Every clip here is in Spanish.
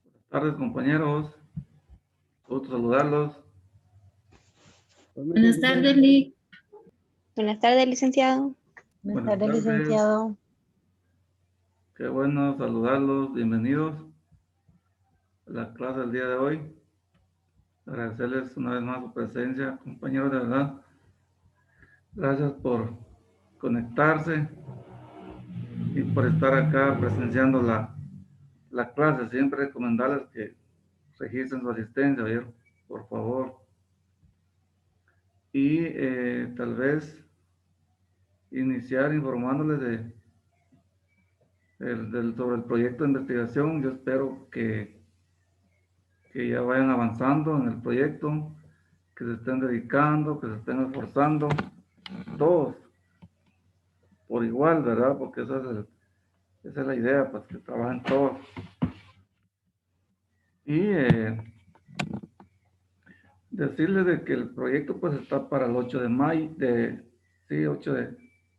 Buenas tardes, compañeros. Gusto saludarlos. Buenas tardes, Lic. Buenas tardes, licenciado. Buenas tardes, licenciado. Qué bueno saludarlos. Bienvenidos a la clase del día de hoy. Agradecerles una vez más su presencia, compañeros, de verdad. Gracias por conectarse y por estar acá presenciando la clase. Siempre recomendarles que registren su asistencia, ¿vieron? Por favor. Y tal vez iniciar informándoles sobre el proyecto de investigación. Yo espero que ya vayan avanzando en el proyecto, que se estén dedicando, que se estén esforzando, todos por igual, ¿verdad? Porque esa es la idea, pues que trabajen todos. Y decirles de que el proyecto pues está para el 8 de mayo, 8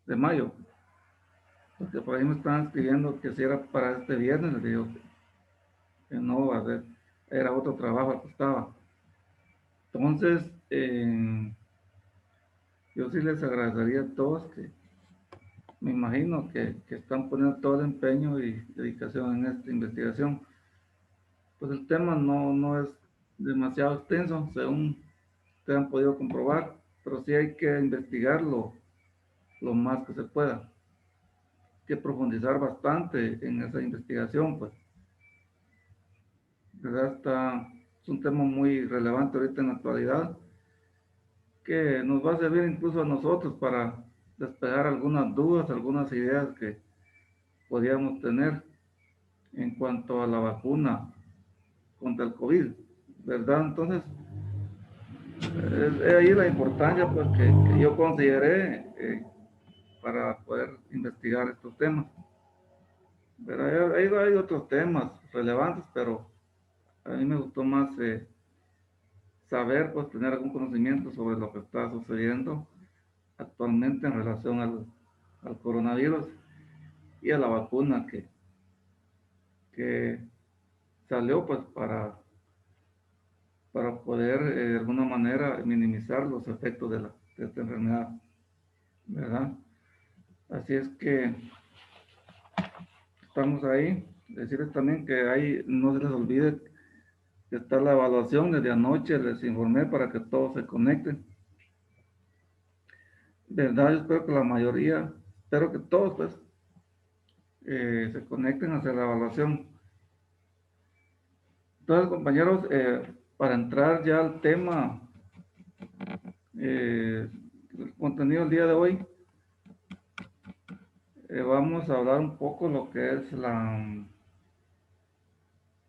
de mayo, porque por ahí me estaban escribiendo que si era para este viernes, les digo que no va a ser, era otro trabajo el que estaba. Entonces, yo sí les agradecería a todos que me imagino que están poniendo todo el empeño y dedicación en esta investigación. Pues el tema no es demasiado extenso, según ustedes han podido comprobar, pero sí hay que investigarlo lo más que se pueda. Hay que profundizar bastante en esa investigación, pues. ¿Verdad? Es un tema muy relevante ahorita en la actualidad, que nos va a servir incluso a nosotros para despejar algunas dudas, algunas ideas que podíamos tener en cuanto a la vacuna contra el COVID, ¿verdad? Entonces, es ahí la importancia pues, que yo consideré para poder investigar estos temas. ¿Verdad? Hay otros temas relevantes, pero a mí me gustó más saber, pues tener algún conocimiento sobre lo que está sucediendo actualmente en relación al coronavirus y a la vacuna que salió pues para poder de alguna manera minimizar los efectos de esta enfermedad, ¿verdad? Así es que estamos ahí. Decirles también que ahí no se les olvide que está la evaluación. Desde anoche les informé para que todos se conecten. ¿Verdad? Yo espero que la mayoría, espero que todos pues se conecten hacia la evaluación. Entonces, compañeros, para entrar ya al tema, el contenido del día de hoy, vamos a hablar un poco lo que es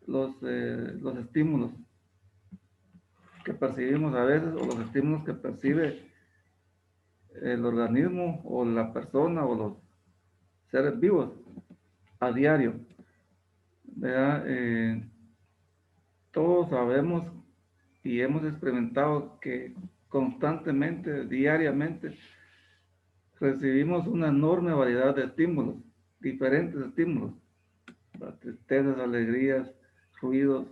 los estímulos que percibimos a veces, o los estímulos que percibe el organismo o la persona o los seres vivos a diario. ¿Verdad? Todos sabemos y hemos experimentado que constantemente, diariamente, recibimos una enorme variedad de estímulos, diferentes estímulos, tristezas, alegrías, ruidos,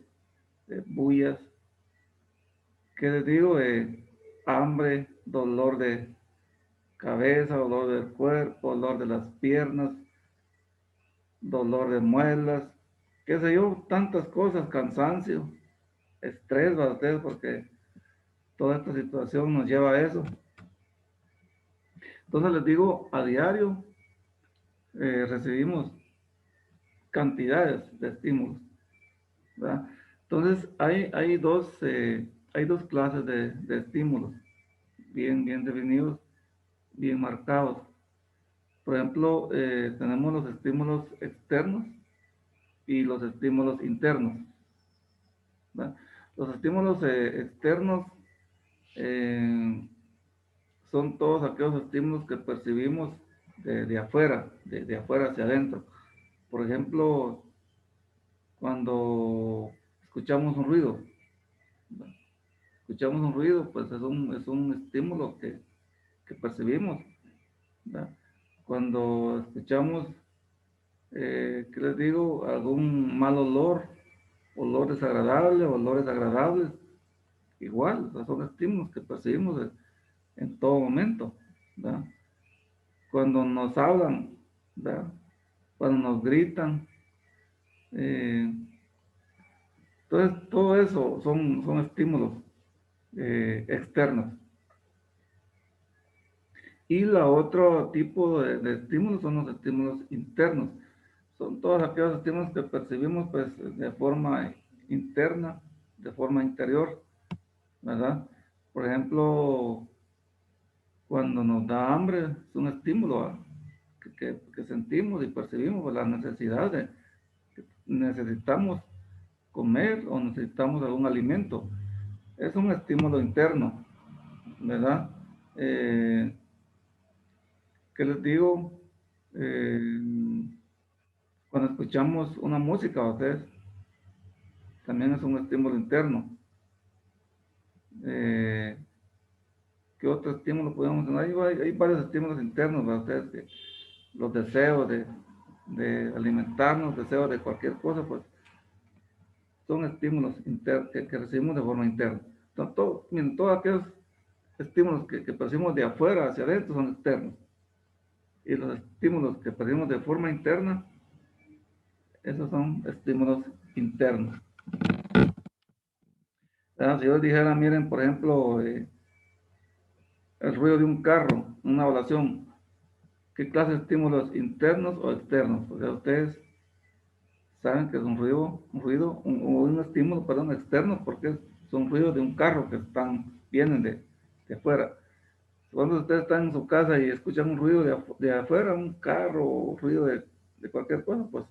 bullas, ¿qué les digo? Hambre, dolor de cabeza, dolor del cuerpo, dolor de las piernas, dolor de muelas, qué sé yo, tantas cosas, cansancio, estrés, ¿verdad? Porque toda esta situación nos lleva a eso. Entonces les digo, a diario recibimos cantidades de estímulos, ¿verdad? Entonces hay dos clases de estímulos bien definidos, bien marcados. Por ejemplo, tenemos los estímulos externos y los estímulos internos, ¿verdad? Los estímulos externos son todos aquellos estímulos que percibimos de afuera, de afuera hacia adentro. Por ejemplo, cuando escuchamos un ruido, pues es un estímulo que percibimos, ¿verdad? Cuando escuchamos ¿qué les digo? Algún mal olor, olor desagradable, olores agradables, igual, esos son estímulos que percibimos en todo momento, ¿verdad? Cuando nos hablan, ¿verdad? Cuando nos gritan, eh, entonces todo eso son estímulos externos. Y la otro tipo de estímulos son los estímulos internos. Son todos aquellos estímulos que percibimos pues de forma interna, de forma interior, ¿verdad? Por ejemplo, cuando nos da hambre, es un estímulo que sentimos y percibimos pues, la necesidad de que necesitamos comer o necesitamos algún alimento. Es un estímulo interno, ¿verdad? ¿Qué les digo? Cuando escuchamos una música, ustedes también es un estímulo interno. Eh, ¿Qué otro estímulo podemos tener? Hay varios estímulos internos para ustedes, los deseos de alimentarnos, deseos de cualquier cosa, pues son estímulos que recibimos de forma interna. Entonces, todos aquellos estímulos que percibimos de afuera hacia adentro son externos. Y los estímulos que percibimos de forma interna, esos son estímulos internos. Si yo les dijera, miren, por ejemplo, el ruido de un carro, una evaluación, ¿qué clase de estímulos internos o externos? O sea, ustedes saben que es un estímulo, perdón, externo, porque son ruidos de un carro que vienen de afuera. Cuando ustedes están en su casa y escuchan un ruido de afuera, un carro o ruido de cualquier cosa, pues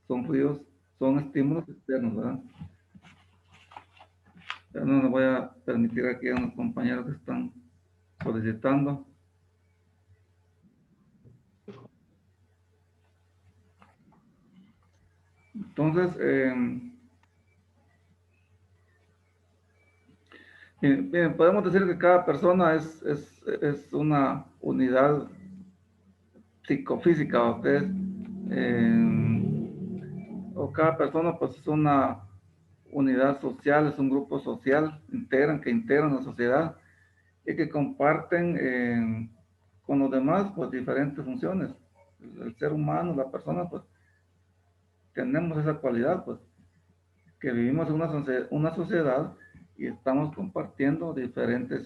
son ruidos, son estímulos externos, ¿verdad? Ya no les voy a permitir aquí a unos compañeros que están solicitando. Entonces, bien, podemos decir que cada persona es una unidad psicofísica, ustedes, o cada persona pues es una unidad social, es un grupo social, que integran la sociedad y que comparten con los demás pues diferentes funciones. El ser humano, la persona, pues tenemos esa cualidad, pues que vivimos en una sociedad y estamos compartiendo diferentes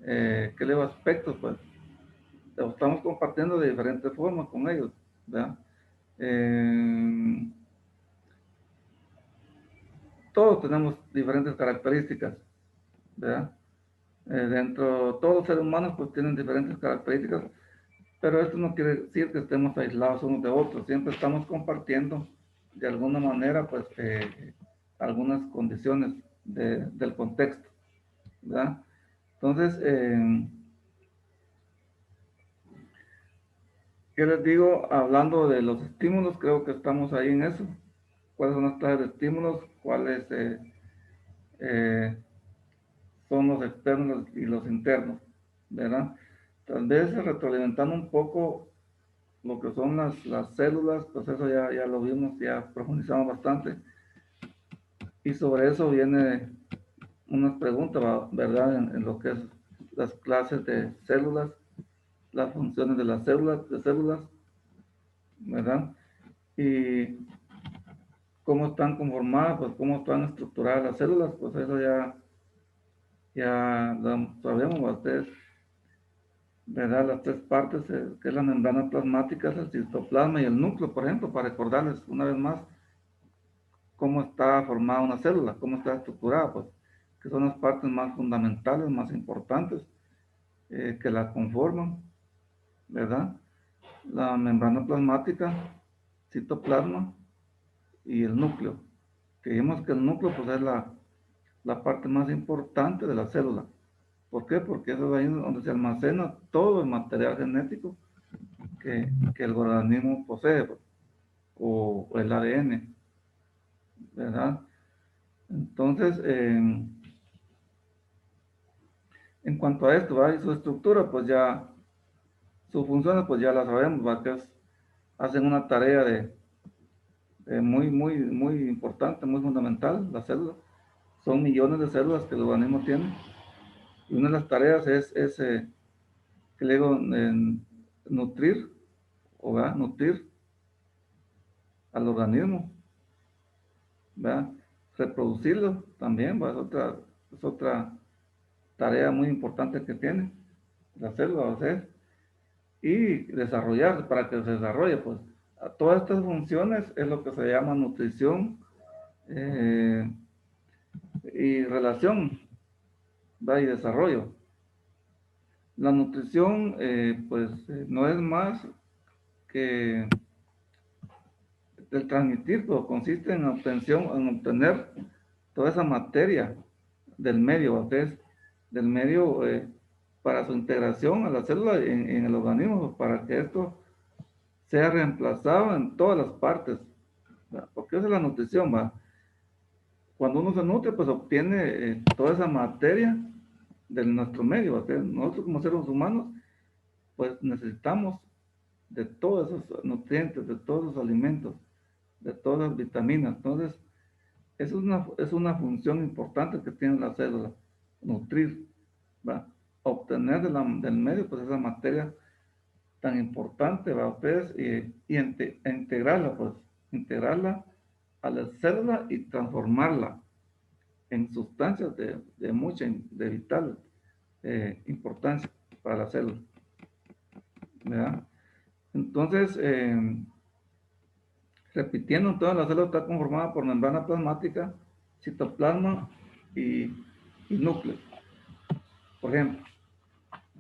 ¿qué le digo? Aspectos, pues lo estamos compartiendo de diferentes formas con ellos, ¿verdad? Eh, todos tenemos diferentes características, ¿verdad? Todos los seres humanos pues tienen diferentes características, pero esto no quiere decir que estemos aislados unos de otros, siempre estamos compartiendo de alguna manera pues algunas condiciones del contexto, ¿verdad? Entonces, ¿qué les digo? Hablando de los estímulos, creo que estamos ahí en eso. ¿Cuáles son las clases de estímulos? ¿Cuáles eh, son los externos y los internos? ¿Verdad? Tal vez retroalimentando un poco lo que son las células, pues eso ya lo vimos, ya profundizamos bastante. Y sobre eso viene unas preguntas, ¿verdad? En lo que es las clases de células, las funciones de las células, ¿verdad? Y cómo están conformadas, pues cómo están estructuradas las células, pues eso ya lo sabemos ustedes, ¿verdad? Las tres partes, que es la membrana plasmática, el citoplasma y el núcleo, por ejemplo, para recordarles una vez más cómo está formada una célula, cómo está estructurada, pues, que son las partes más fundamentales, más importantes, que la conforman, ¿verdad? La membrana plasmática, citoplasma y el núcleo. Creemos que el núcleo, pues, es la parte más importante de la célula. ¿Por qué? Porque eso es ahí donde se almacena todo el material genético que el organismo posee, pues, o el ADN, ¿verdad? Entonces, en cuanto a esto, ¿va? Y su estructura, pues ya, sus funciones, pues ya las sabemos, ¿va? Que es hacen una tarea muy importante, muy fundamental, las células. Son millones de células que el organismo tiene. Y una de las tareas es que le digo, nutrir, ¿verdad? Nutrir al organismo, ¿verdad? Reproducirlo también, ¿verdad? Es otra tarea muy importante que tiene la célula, o sea, y desarrollar, para que se desarrolle, pues, a todas estas funciones es lo que se llama nutrición y relación, ¿verdad? Y desarrollo. La nutrición, pues, no es más que el transmitir, pues, consiste en obtener toda esa materia del medio, o sea, del medio para su integración a la célula en el organismo, para que esto sea reemplazado en todas las partes, ¿verdad? Porque esa es la nutrición, ¿va? Cuando uno se nutre, pues obtiene toda esa materia de nuestro medio, ¿va? Nosotros como seres humanos, pues necesitamos de todos esos nutrientes, de todos los alimentos, de todas las vitaminas. Entonces, es una función importante que tiene la célula, nutrir, ¿va? Obtener del medio, pues esa materia tan importante, ¿va? Ustedes, integrarla, pues, integrarla a la célula y transformarla en sustancias de mucha, de vital importancia para la célula, ¿verdad? Entonces, repitiendo, toda la célula está conformada por membrana plasmática, citoplasma y, y núcleo, por ejemplo,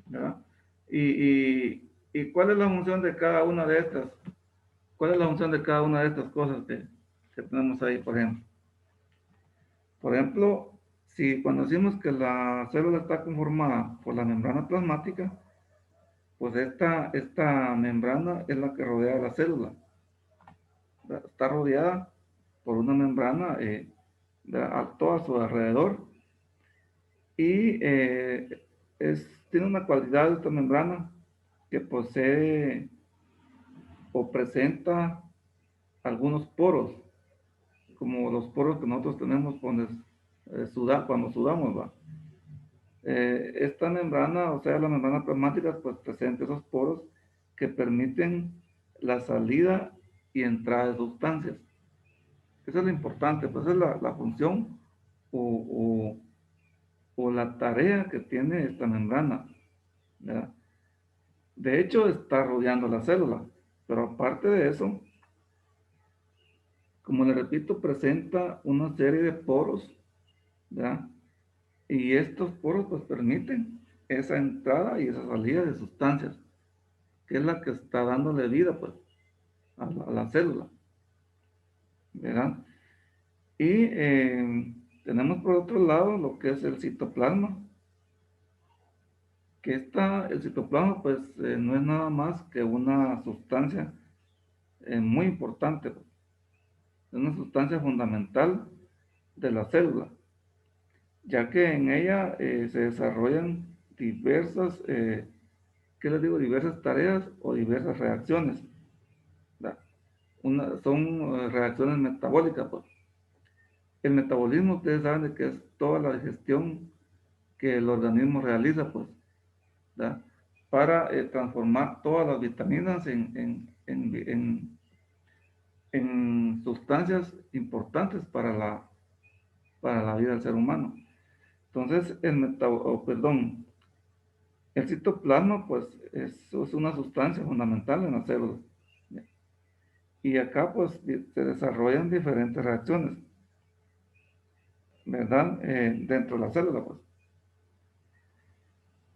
¿verdad? Y ¿cuál es la función de cada una de estas? ¿Cuál es la función de cada una de estas cosas que tenemos ahí, por ejemplo? Por ejemplo, si cuando decimos que la célula está conformada por la membrana plasmática, pues esta membrana es la que rodea a la célula. Está rodeada por una membrana a todo a su alrededor y tiene una cualidad esta membrana que posee o presenta algunos poros, como los poros que nosotros tenemos cuando sudamos, ¿va? Esta membrana, o sea, la membrana plasmática, pues presenta esos poros que permiten la salida y entrada de sustancias. Eso es lo importante, pues esa es la función o, o la tarea que tiene esta membrana, ¿verdad? De hecho, está rodeando la célula, pero aparte de eso, como le repito, presenta una serie de poros, ¿verdad? Y estos poros pues permiten esa entrada y esa salida de sustancias, que es la que está dándole vida pues a la célula, ¿verdad? Y tenemos por otro lado lo que es el citoplasma, que el citoplasma pues no es nada más que una sustancia muy importante, pues. Es una sustancia fundamental de la célula, ya que en ella se desarrollan diversas, ¿qué les digo? Diversas tareas o diversas reacciones, ¿verdad? Son reacciones metabólicas, pues. El metabolismo, ustedes saben de que es toda la digestión que el organismo realiza, pues, ¿verdad? Para transformar todas las vitaminas en sustancias importantes para la vida del ser humano. Entonces, el citoplasma, pues, es una sustancia fundamental en las células. Y acá, pues, se desarrollan diferentes reacciones, ¿verdad? Dentro de la célula, pues.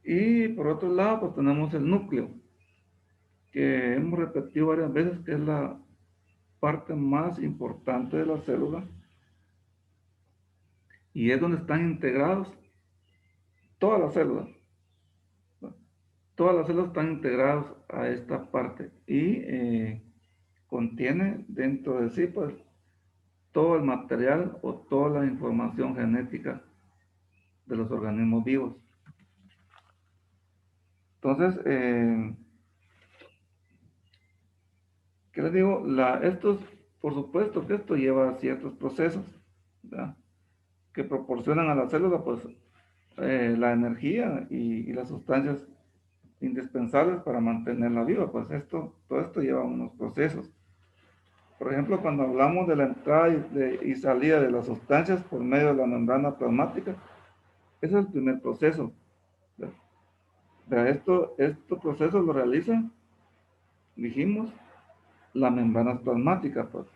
Y por otro lado, pues tenemos el núcleo, que hemos repetido varias veces que es la parte más importante de la célula y es donde están integrados todas las células. Todas las células están integradas a esta parte y contiene dentro de sí pues todo el material o toda la información genética de los organismos vivos. Entonces, ¿Qué les digo? Por supuesto que esto lleva a ciertos procesos, ¿verdad? Que proporcionan a la célula, pues, la energía y las sustancias indispensables para mantenerla viva. Pues todo esto lleva a unos procesos. Por ejemplo, cuando hablamos de la entrada y salida de las sustancias por medio de la membrana plasmática, ese es el primer proceso. Estos procesos lo realiza, dijimos, la membrana plasmática, pues,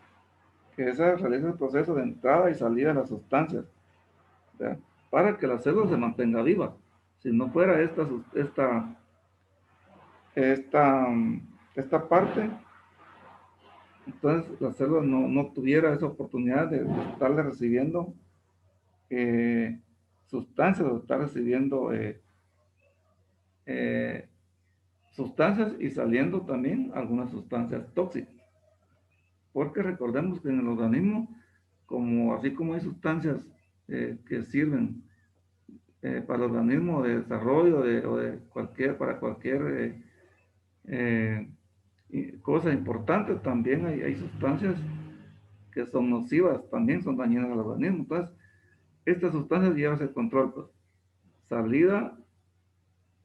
que esa realiza el proceso de entrada y salida de las sustancias, ¿verdad? Para que la célula se mantenga viva. Si no fuera esta, esta parte, entonces la célula no tuviera esa oportunidad de estarle recibiendo sustancias, de estar recibiendo eh, sustancias y saliendo también algunas sustancias tóxicas. Porque recordemos que en el organismo, así como hay sustancias que sirven para el organismo de desarrollo para cualquier cosa importante, también hay sustancias que son nocivas, también son dañinas al organismo. Entonces, estas sustancias llevan el control, pues, salida,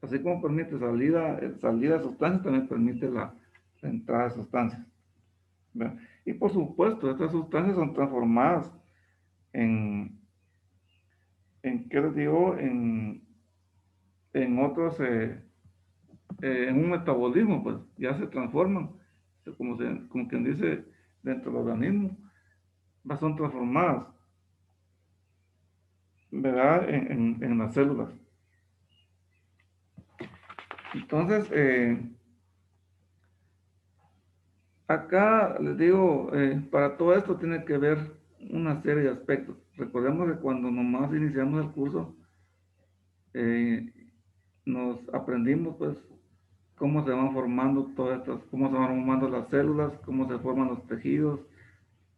así como permite salida de sustancias, también permite la entrada de sustancias, ¿verdad? Y por supuesto, estas sustancias son transformadas ¿qué les digo? En otros, en un metabolismo, pues ya se transforman, como quien dice, dentro del organismo, son transformadas, ¿verdad? En las células. Entonces, acá les digo, para todo esto tiene que ver una serie de aspectos. Recordemos que cuando nomás iniciamos el curso, eh, nos aprendimos, pues, cómo se van formando cómo se van formando las células, cómo se forman los tejidos,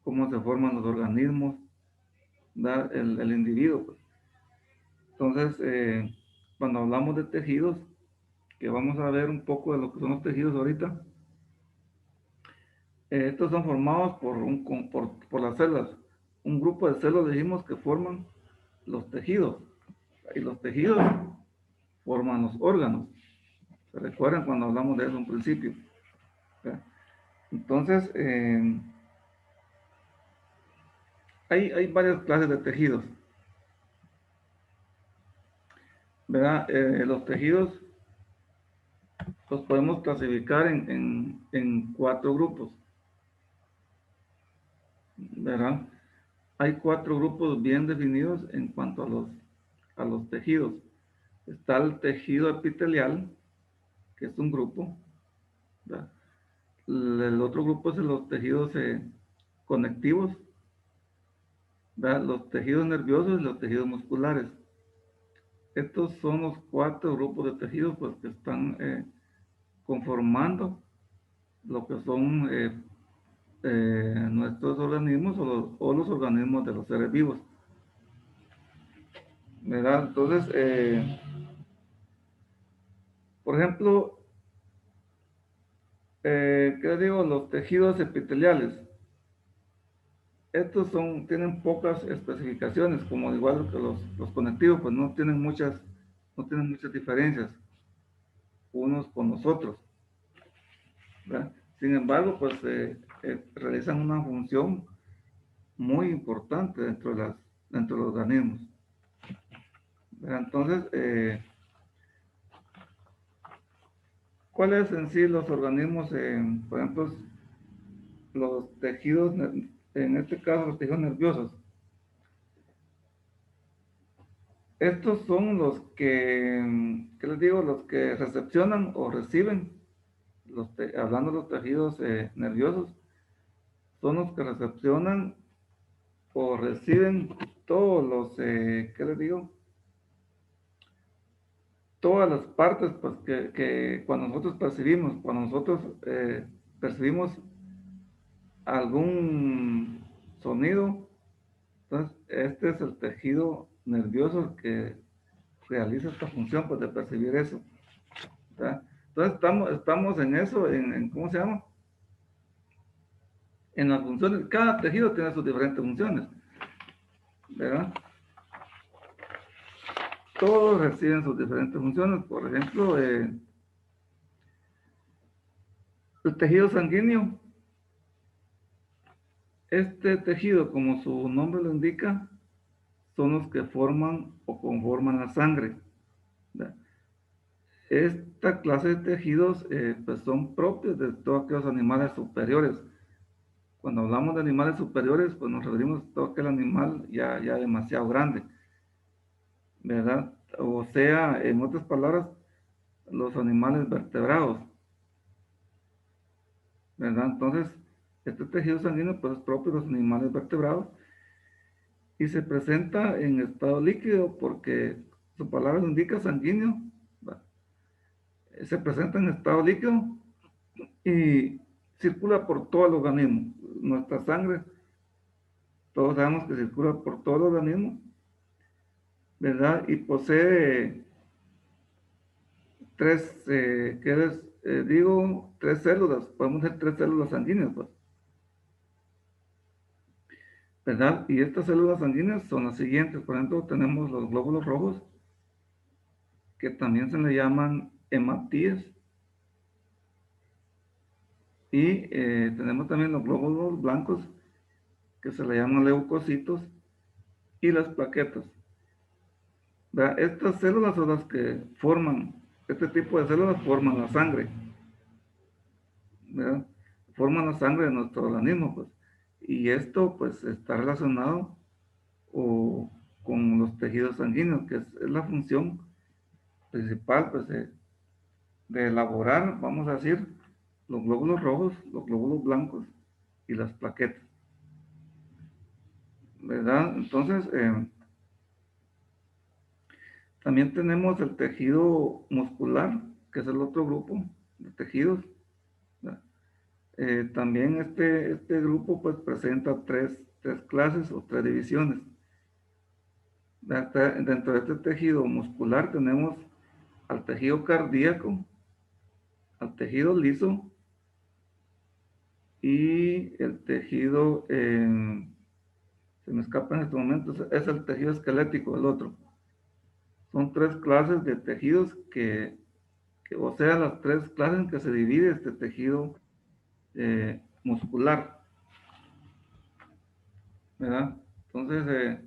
cómo se forman los organismos, el individuo, pues. Entonces, cuando hablamos de tejidos, que vamos a ver un poco de lo que son los tejidos ahorita, estos son formados por las células. Un grupo de células dijimos que forman los tejidos, y los tejidos forman los órganos. ¿Se recuerdan cuando hablamos de eso en principio? ¿Verdad? Entonces, hay varias clases de tejidos, ¿verdad? Los tejidos los podemos clasificar en 4 grupos, ¿verdad? Hay 4 grupos bien definidos en cuanto a los tejidos. Está el tejido epitelial, que es un grupo, ¿verdad? El otro grupo es los tejidos conectivos, ¿verdad? Los tejidos nerviosos y los tejidos musculares. Estos son los 4 grupos de tejidos, pues, que están conformando lo que son nuestros organismos o los organismos de los seres vivos, ¿verdad? Entonces, por ejemplo, ¿qué digo? Los tejidos epiteliales. Estos tienen pocas especificaciones, como igual que los conectivos, pues no tienen muchas diferencias unos con los otros, ¿verdad? Sin embargo, pues realizan una función muy importante dentro de los organismos, ¿verdad? Entonces, ¿cuáles en sí los organismos, por ejemplo, los tejidos, en este caso los tejidos nerviosos? Estos son los ¿qué les digo? Los que recepcionan o reciben, hablando de los tejidos nerviosos, son los que recepcionan o reciben todos ¿qué les digo? Todas las partes, pues, que cuando nosotros percibimos algún sonido, entonces este es el tejido nervioso que realiza esta función, pues, de percibir eso, ¿verdad? Entonces estamos en eso, ¿cómo se llama? En las funciones, cada tejido tiene sus diferentes funciones, ¿verdad? Todos reciben sus diferentes funciones. Por ejemplo, el tejido sanguíneo. Este tejido, como su nombre lo indica, son los que forman o conforman la sangre, ¿verdad? Esta clase de tejidos pues son propios de todos aquellos animales superiores. Cuando hablamos de animales superiores, pues nos referimos a todo aquel animal ya demasiado grande, ¿verdad? O sea, en otras palabras, los animales vertebrados, ¿verdad? Entonces, este tejido sanguíneo pues es propio de los animales vertebrados y se presenta en estado líquido porque su palabra lo indica, sanguíneo, ¿verdad? Se presenta en estado líquido y circula por todo el organismo. Nuestra sangre, todos sabemos que circula por todo el organismo, ¿verdad? Y posee tres, ¿qué les digo? Tres células, podemos decir tres células sanguíneas, pues, ¿verdad? Y estas células sanguíneas son las siguientes. Por ejemplo, tenemos los glóbulos rojos, que también se le llaman hematíes, y tenemos también los glóbulos blancos, que se le llaman leucocitos, y las plaquetas, ¿verdad? Estas células son las que forman, este tipo de células forman la sangre, ¿verdad? Forman la sangre de nuestro organismo, pues. Y esto, pues, está relacionado con los tejidos sanguíneos, que es la función principal, pues, de elaborar, vamos a decir, los glóbulos rojos, los glóbulos blancos y las plaquetas, ¿verdad? Entonces, también tenemos el tejido muscular, que es el otro grupo de tejidos, ¿verdad? También este grupo pues presenta tres clases o tres divisiones. Dentro de este tejido muscular tenemos al tejido cardíaco, al tejido liso y el tejido, se me escapa en este momento, es el tejido esquelético, el otro. Son tres clases de tejidos o sea, las tres clases en que se divide este tejido muscular, ¿verdad? Entonces,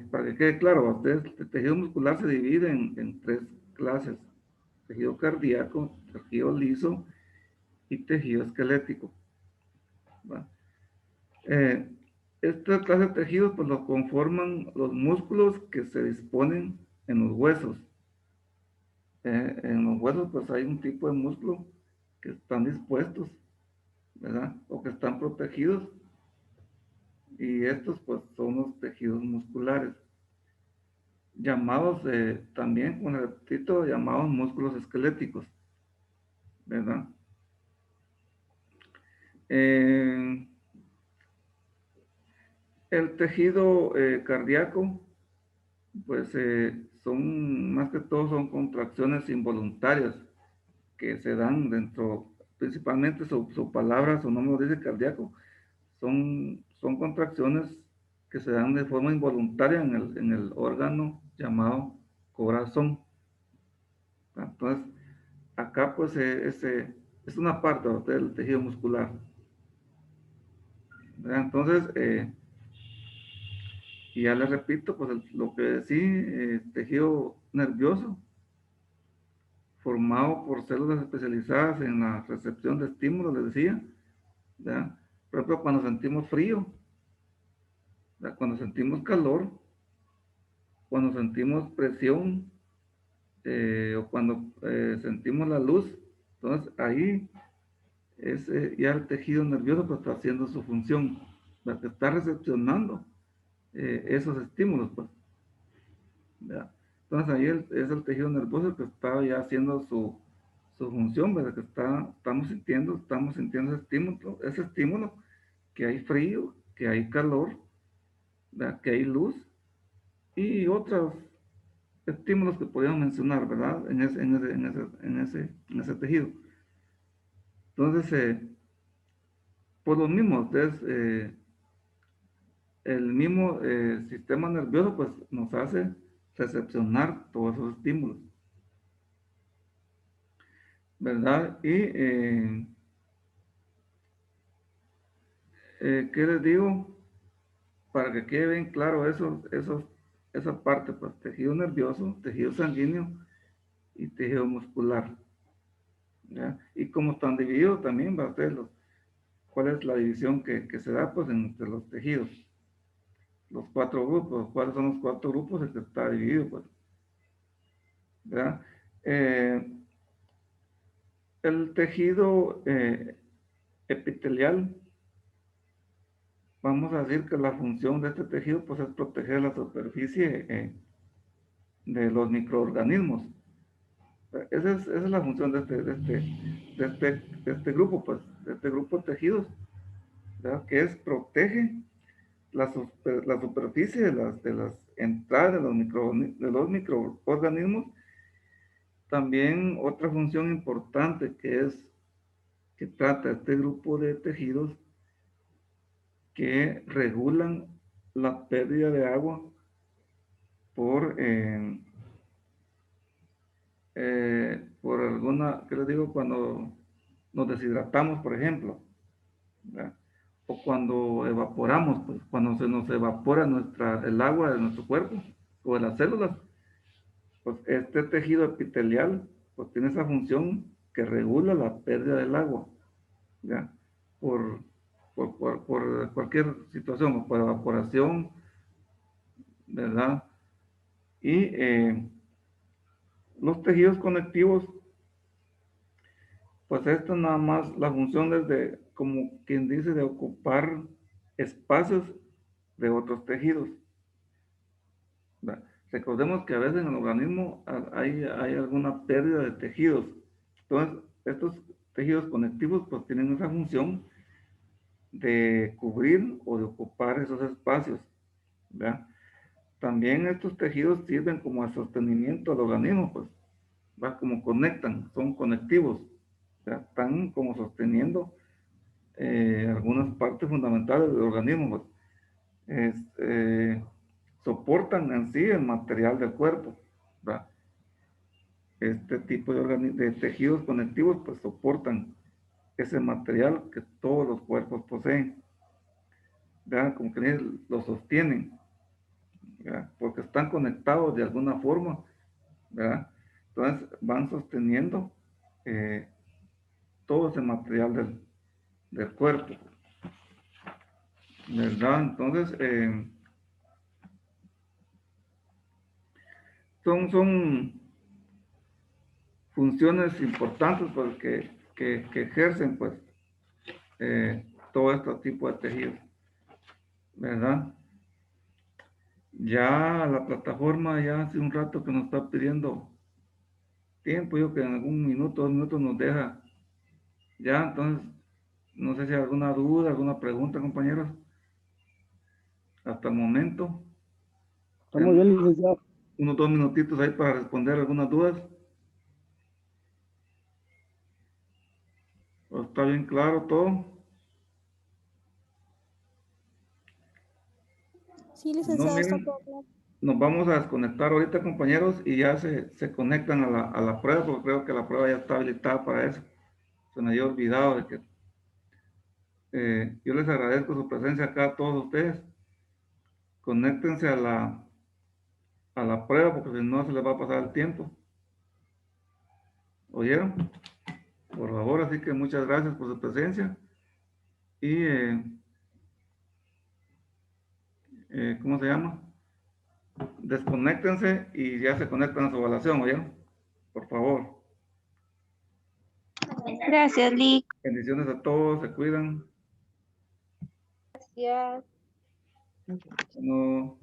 para que quede claro, ustedes, el tejido muscular se divide en tres clases: tejido cardíaco, tejido liso y tejido esquelético, ¿va? Eh, esta clase de tejidos pues lo conforman los músculos que se disponen en los huesos. En los huesos pues hay un tipo de músculo que están dispuestos, ¿verdad? O que están protegidos, y estos pues son los tejidos musculares, llamados también, con el título, llamados músculos esqueléticos, ¿verdad? Eh, el tejido cardíaco, pues son, más que todo, son contracciones involuntarias que se dan dentro, principalmente su palabra, su nombre dice cardíaco, son contracciones que se dan de forma involuntaria en el órgano llamado corazón. Entonces, acá pues es una parte del tejido muscular, ¿verdad? Entonces, y ya les repito, pues lo que sí, tejido nervioso, formado por células especializadas en la recepción de estímulos, les decía, ¿verdad? Por ejemplo, cuando sentimos frío, ¿verdad? Cuando sentimos calor, cuando sentimos presión, o cuando sentimos la luz, entonces ahí es ya el tejido nervioso que está haciendo su función, la que está recepcionando esos estímulos, pues, ¿verdad? Entonces ahí es el tejido nervioso que está ya haciendo su función, ¿verdad? Que estamos sintiendo ese estímulo, que hay frío, que hay calor, ¿verdad? Que hay luz y otros estímulos que podríamos mencionar, ¿verdad? En ese tejido. Entonces, por lo mismo, ustedes, el mismo sistema nervioso pues nos hace recepcionar todos esos estímulos, ¿verdad? Y, ¿qué les digo? Para que quede bien claro esa parte, pues tejido nervioso, tejido sanguíneo y tejido muscular, ¿ya? Y como están divididos también, va a ser cuál es la división que se da pues entre los tejidos, los 4 grupos, cuáles son los 4 grupos en que está dividido, pues, ¿verdad? El tejido epitelial, vamos a decir que la función de este tejido pues es proteger la superficie de los microorganismos. Esa es la función de este grupo, pues, de este grupo de tejidos, ¿verdad? Que es protege la superficie de las entradas de los microorganismos. También otra función importante que trata este grupo de tejidos que regulan la pérdida de agua por alguna, ¿qué les digo? Cuando nos deshidratamos, por ejemplo, ¿verdad? O cuando evaporamos, pues cuando se nos evapora el agua de nuestro cuerpo o de las células, pues este tejido epitelial pues tiene esa función que regula la pérdida del agua, ¿ya? Por, por cualquier situación, por evaporación, ¿verdad? Y los tejidos conectivos, pues esto nada más, la función es de, como quien dice, de ocupar espacios de otros tejidos, ¿verdad? Recordemos que a veces en el organismo hay alguna pérdida de tejidos. Entonces, estos tejidos conectivos pues tienen esa función de cubrir o de ocupar esos espacios, ¿verdad? También estos tejidos sirven como a sostenimiento del organismo, pues, ¿verdad? Como conectan, son conectivos, ¿verdad? Están como sosteniendo algunas partes fundamentales del organismo, pues. Soportan en sí el material del cuerpo, ¿verdad? Este tipo de tejidos conectivos pues soportan ese material que todos los cuerpos poseen, ¿verdad? Como que lo sostienen, ¿verdad? Porque están conectados de alguna forma, ¿verdad? Entonces van sosteniendo todo ese material del cuerpo, ¿verdad? Entonces son funciones importantes pues, que ejercen pues todo este tipo de tejidos, ¿verdad? Ya la plataforma ya hace un rato que nos está pidiendo tiempo, yo que en algún minuto, 2 minutos nos deja. Ya, entonces, no sé si hay alguna duda, alguna pregunta, compañeros. Hasta el momento. Estamos bien, licenciado. Unos 2 minutitos ahí para responder algunas dudas. ¿Está bien claro todo? Sí, No, licenciado, está miren, todo claro. nos vamos a desconectar ahorita, compañeros, y ya se conectan a la prueba, porque creo que la prueba ya está habilitada para eso. Se me había olvidado de que yo les agradezco su presencia acá a todos ustedes. Conéctense a la prueba, porque si no se les va a pasar el tiempo. ¿Oyeron? Por favor, así que muchas gracias por su presencia. Y, ¿cómo se llama? Desconéctense y ya se conectan a su evaluación, ¿oyeron? Por favor. Gracias, Lick. Bendiciones a todos, se cuidan. Gracias. No.